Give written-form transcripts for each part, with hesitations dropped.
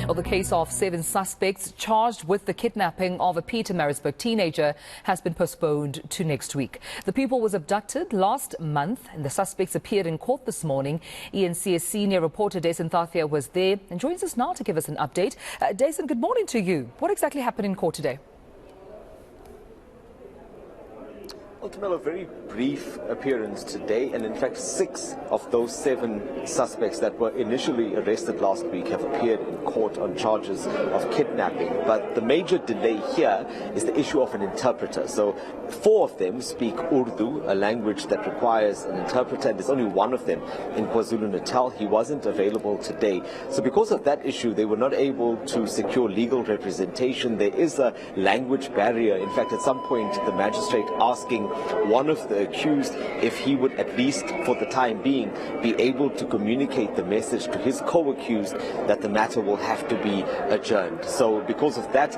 Well, the case of 7 suspects charged with the kidnapping of a Pietermaritzburg teenager has been postponed to next week. The pupil was abducted last month and the suspects appeared in court this morning. eNCA senior reporter Dasen Thathiah was there and joins us now to give us an update. Dasen, good morning to you. What exactly happened in court today? Ultimately, a very brief appearance today, and in fact 6 of those 7 suspects that were initially arrested last week have appeared in court on charges of kidnapping. But the major delay here is the issue of an interpreter. So 4 of them speak Urdu, a language that requires an interpreter, and there's only 1 of them in KwaZulu-Natal. He wasn't available today. So because of that issue, they were not able to secure legal representation. There is a language barrier. In fact, at some point, the magistrate asking one of the accused if he would, at least for the time being, be able to communicate the message to his co-accused that the matter will have to be adjourned. So because of that,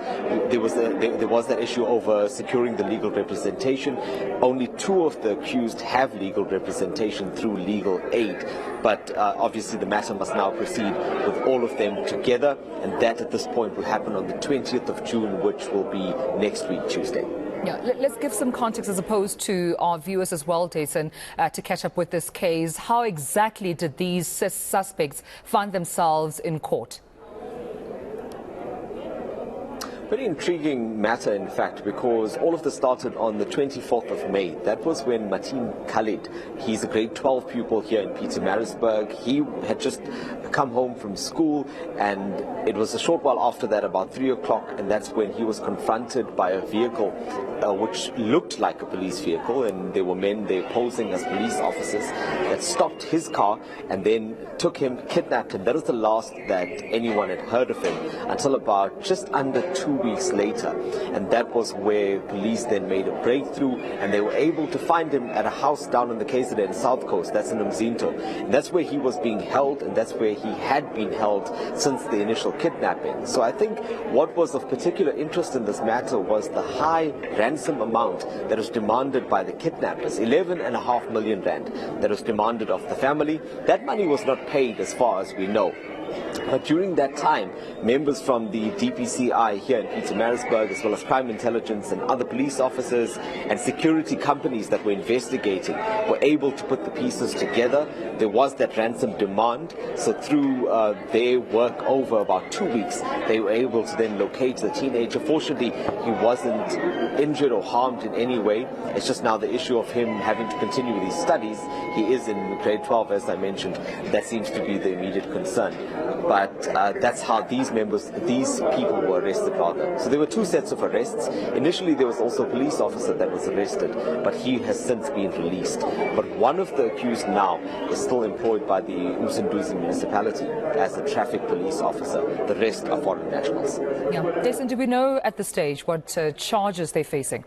there was that issue over securing the legal representation. Only 2 of the accused have legal representation through legal aid. But obviously the matter must now proceed with all of them together, and that at this point will happen on the 20th of June, which will be next week, Tuesday. Yeah, let's give some context as opposed to our viewers as well, Dasen, to catch up with this case. How exactly did these suspects find themselves in court? Very intriguing matter, in fact, because all of this started on the 24th of May. That was when Martin Khalid, he's a grade 12 pupil here in Pietermaritzburg. He had just come home from school, and it was a short while after that, about 3 o'clock, and that's when he was confronted by a vehicle which looked like a police vehicle, and there were men there posing as police officers that stopped his car and then took him, kidnapped him. That was the last that anyone had heard of him until about just under 2 weeks later, and that was where police then made a breakthrough, and they were able to find him at a house down on the KZN South Coast. That's in Umzinto, and that's where he was being held, and that's where he had been held since the initial kidnapping. So I think what was of particular interest in this matter was the high ransom amount that was demanded by the kidnappers, 11.5 million rand that was demanded of the family. That money was not paid as far as we know. But during that time, members from the DPCI here in Pietermaritzburg, as well as crime intelligence and other police officers and security companies that were investigating, were able to put the pieces together. There was that ransom demand, so through their work over about 2 weeks, they were able to then locate the teenager. Fortunately, he wasn't injured or harmed in any way. It's just now the issue of him having to continue with his studies. He is in grade 12, as I mentioned. That seems to be the immediate concern. But that's how these people were arrested rather. So there were 2 sets of arrests. Initially there was also a police officer that was arrested, but he has since been released. But one of the accused now is still employed by the Umzinto municipality as a traffic police officer. The rest are foreign nationals. Yeah. Jason, do we know at this stage what charges they're facing?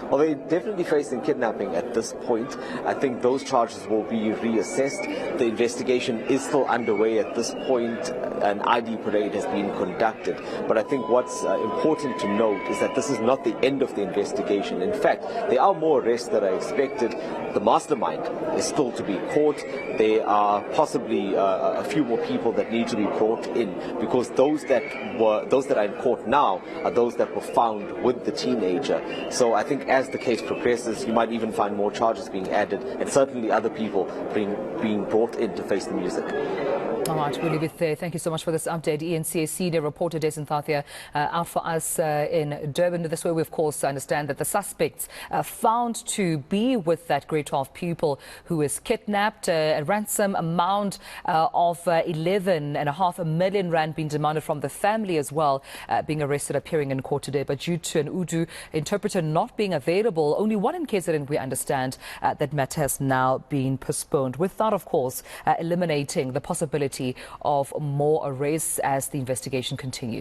Well, they're definitely facing kidnapping at this point. I think those charges will be reassessed. The investigation is still underway at this point. An ID parade has been conducted. But I think what's important to note is that this is not the end of the investigation. In fact, there are more arrests that are expected. The mastermind is still to be caught. There are possibly a few more people that need to be brought in, because those that are in court now are those that were found with the teenager. So I think as the case progresses, you might even find more charges being added, and certainly other people being brought in to face the music. All right, we'll leave it there. Thank you so much for this update. eNCA senior reporter Dasen Thathiah out for us in Durban. This way we, of course, understand that the suspects found to be with that grade 12 pupil who was kidnapped, a ransom amount of 11.5 million rand being demanded from the family as well, being arrested, appearing in court today. But due to an Urdu interpreter not being available, only 1 in KZN, we understand that matter has now been postponed, without, of course, eliminating the possibility of more arrests as the investigation continues.